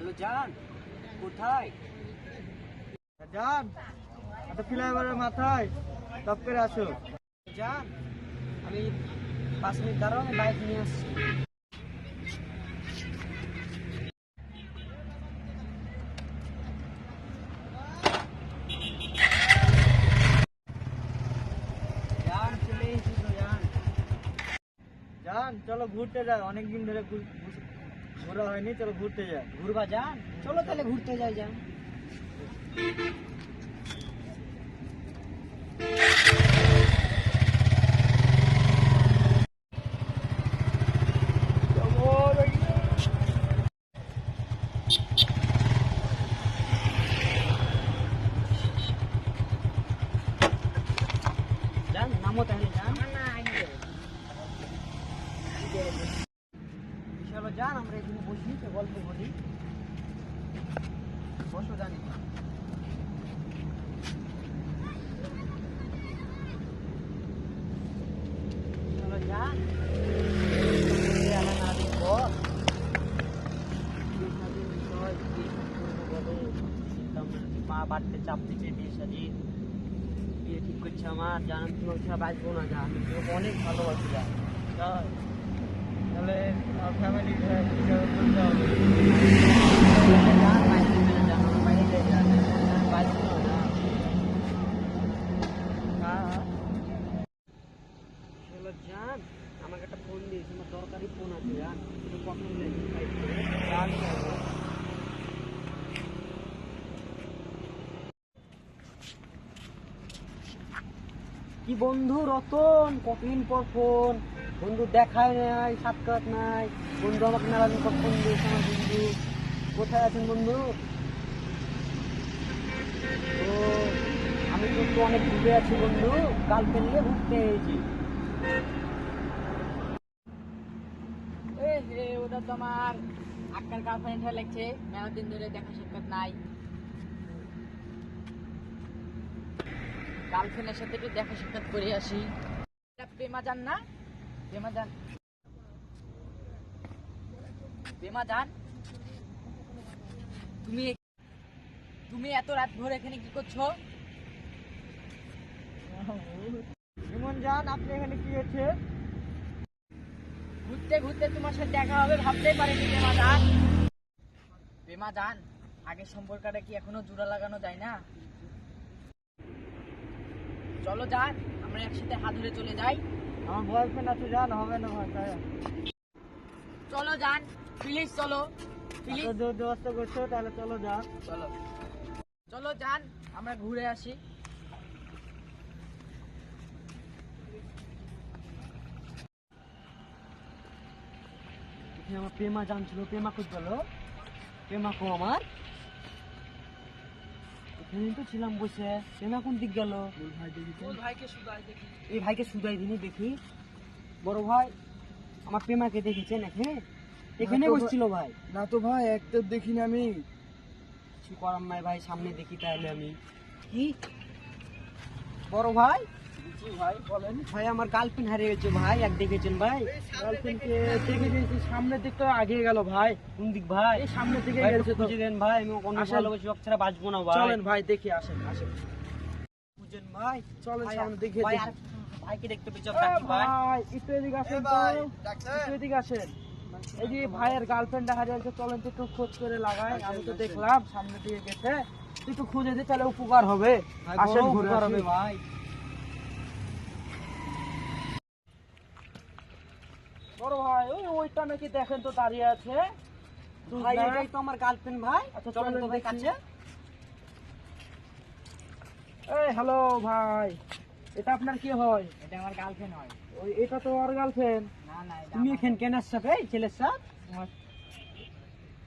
Hello জান, কোথায় জান? একটা ফ্লাইওভারের মাথায় টপ করে আসো। জান? আমি 5 মিনিট দাঁড়াও, আমি বাইক নিয়ে আসছি। জান, চলে এসেছি তো জান। জান চলো ঘুরতে যাই, অনেকদিন ধরে ঘোরা হয়নি, চলো ঘুরতে যাই। ঘুরবা জান? চলো তাহলে ঘুরতে যাই জান। জান নামো তাহলে জান। চলো জান, আমরা এখানে বসি, তো গল্প করি। বসো জানি। চলো জান, মা বাড়িতে চাপ দিচ্ছে বিয়ে শাদী, বিয়ে ঠিক করছে আমার। জান তোমার ছাড়া বাঁচবো না জান, তোমাকে অনেক ভালোবাসি জান। তাহলে ফ্যামিলি চলতে হবে। জান বাইরে চলে যান, আমার বাইরে যাই জান, বাঁচবো না জান। চলো জান, আমাকে একটা ফোন দিয়েছে, আমার দরকারি ফোন আছে জান, তুমি কখন জান। কি বন্ধু রতন, কতদিন পর ফোন। বন্ধু দেখায় নাই, সাক্ষাৎ নাই। বন্ধু আমাকে মেলাদিন পর ফোন দিয়েছে আমার বন্ধু। কোথায় আছেন বন্ধু? ও, আমি কিন্তু অনেক দূরে আছি বন্ধু, গার্লফ্রেন্ড নিয়ে ঘুরতে এসেছি। ওটা তো আমার আক্কার গার্লফ্রেন্ড হয়ে লাগছে, মেলা দিন ধরে দেখা সাক্ষাৎ নাই। গার্লফ্রেন্ডের সাথে একটু দেখা সাক্ষাৎ করে আসি। এটা প্রেমা জান না? প্রেমা জান, প্রেমা জান, তুমি তুমি এত রাত ভোর এখানে কি করছো? ইমন জান, আপনি এখানে কি হচ্ছে? ঘুরতে ঘুরতে তোমার সাথে দেখা হবে ভাবতেই পারিনি প্রেমা জান। প্রেমা জান, আগের সম্পর্কটা কি এখনো জোড়া লাগানো যায় না? চলো যান, আমরা একসাথে হাত ধরে চলে যাই। আমার বয়ফ্রেন্ড আছে জান, হবে না ভাই। চলো যান, প্লিজ চলো, প্লিজ জোর ব্যবস্থা করছো, তাহলে চলো যান। চলো, চলো যান, আমরা ঘুরে আসি। এখানে আমার প্রেমা জানছিল, প্রেমা খুঁজ গেল। প্রেমা কো আমার এখানে তো ছিলাম বসে, প্রেমা কোন দিক গেল? ভাইকে শুধাই দেখি। এই ভাইকে সুদাই দিনি দেখি। বড় ভাই, আমার প্রেমাকে দেখেছেন এখানে? এখানে বসছিল ভাই। না তো ভাই, একটা দেখিনি আমি। কিছু করার নাই ভাই, সামনে দেখি তাহলে আমি। কি বড় ভাই? ভাই বলেন। ভাই আমার গার্লফ্রেন্ড হারিয়ে গেছে ভাই, এক দেখেছেন ভাই? গার্লফ্রেন্ডকে দেখে দিয়েছি, সামনের দিকটা আগে গেল ভাই। কোন দিক ভাই? এই সামনের দিকে ভাই একটু গেছে তো। খুঁজে দেন ভাই, আমি অন্য আসেন। ভালোবাসি, ওকে ছাড়া বাঁচবো না ভাই। চলেন ভাই দেখি, আসেন আসেন। খুঁজেন ভাই। চলেন ভাই, সামনে দেখে ভাই, দেখি। আর ভাইকে দেখতে পেয়েছি, এ ডাকি ভাই। ভাই একটু এদিকে আসেন তো। একটু এদিকে আসেন। এই যে ভাইয়ের গার্লফ্রেন্ড হারিয়ে গেছে, চলেন তো একটু খোঁজ করে লাগাই। আমি তো দেখলাম সামনে দিয়ে গেছে, একটু খুঁজে দিই, তাহলে উপকার হবে। আসেন ঘুরে উপকার আসি। হবে ভাই। বড় ভাই, ওইটা নাকি দেখেন তো দাঁড়িয়ে আছে। ভাই এটাই তো আমার গার্লফ্রেন্ড ভাই। আচ্ছা, চলেন তো চলেন ভাই দেখি। কাছে। এই হ্যালো ভাই, এটা আপনার কি হয়? এটা আমার গার্লফ্রেন্ড হয়। এটা তো ওর গার্লফ্রেন্ড। না না, এটা তুমি আমার- এখানে কেন আসছো এই ছেলের সাথে?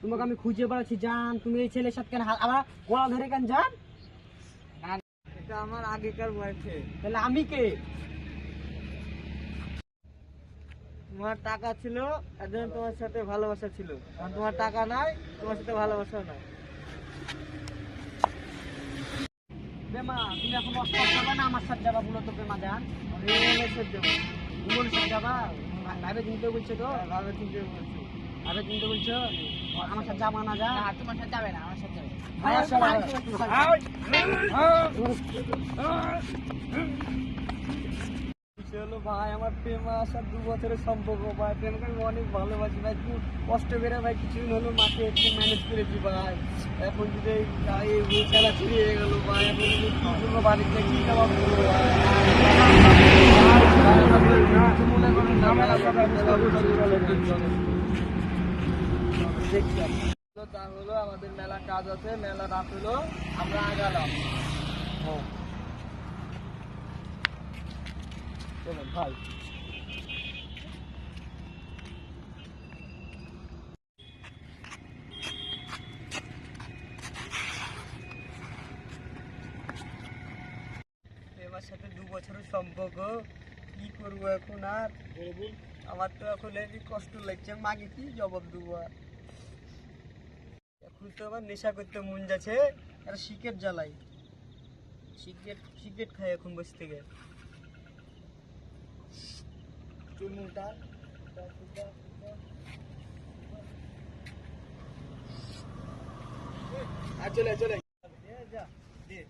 তোমাকে আমি খুঁজে বেড়াচ্ছি জান, তুমি এই ছেলের সাথে কেন আবার গলা ধরে কেন জান? এটা আমার আগেকার বয়ফ্রেন্ড। তাহলে আমি কে? তোমার টাকা ছিল, এর জন্য তোমার সাথে ভালোবাসা ছিল। আর তোমার টাকা নাই, তোমার সাথে ভালোবাসা নাই। প্রেমা, তুমি এখন অস্ট্রেলিয়া যাবা না আমার সাথে যাবা বলো তো প্রেমা জান? আমি ইমনের সাথে যাবো। ইমনের সাথে যাবা? ভাইবে চিনতে বলছে তো? ভাবে চিনতে বলছি। আরে তুমি তো বলছো আমার সাথে যাবা না যা না তোমার সাথে যাবে না আমার সাথে যাবে ভাইয়ের সাথে চলো ভাই, আমার প্রেম আসার 2 বছরের সম্পর্ক ভাই, প্রেমকে আমি অনেক ভালোবাসি ভাই, খুব কষ্ট করে ভাই কিছু হলো মাকে একটু ম্যানেজ করেছি ভাই। এখন যদি এই খেলা ছড়িয়ে গেল ভাই, এখন যদি কি করবো বাড়িতে, কি জবাব দেবো ভাই? মনে করেন না মেলা তা হলো, আমাদের মেলা কাজ আছে, মেলা রাত হলো, আমরা আগালাম। চলেন ভাই। আমার সাথে 2 বছরের সম্পর্ক, কি করবো এখন আর? আমার তো এখন এই কষ্ট লাগছে, মাকে কি জবাব দেবো আর? এখন তো আমার নেশা করতে মন যাচ্ছে, আর সিগারেট জ্বালাই, সিগারেট খাই এখন বসে থেকে। চুলটা চলে চলে যা দে।